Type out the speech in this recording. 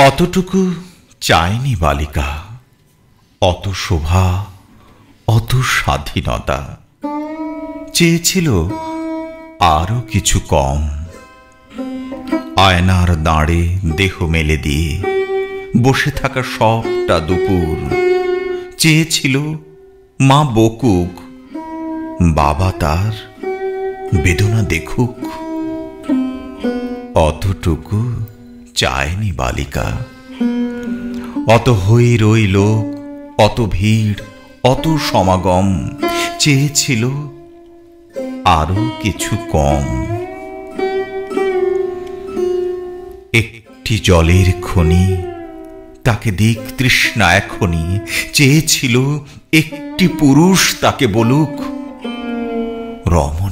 অতটুকু চায়নি বালিকা, অত শোভা, অত স্বাধীনতা। চেয়েছিল আরো কিছু কম। আয়নার দাঁড়ে দেহ মেলে দিয়ে বসে থাকা সবটা দুপুর। চেয়েছিল মা বকুক, বাবা তার বেদনা দেখুক। অতটুকু চায়নি বালিকা। অত হই রই লোক, অত ভিড়, অত সমাগম। চেয়েছিল আরো কিছু কম। একটি জলের খনি, তাকে দিক তৃষ্ণা এখনই। চেয়েছিল একটি পুরুষ তাকে বলুক, রমণী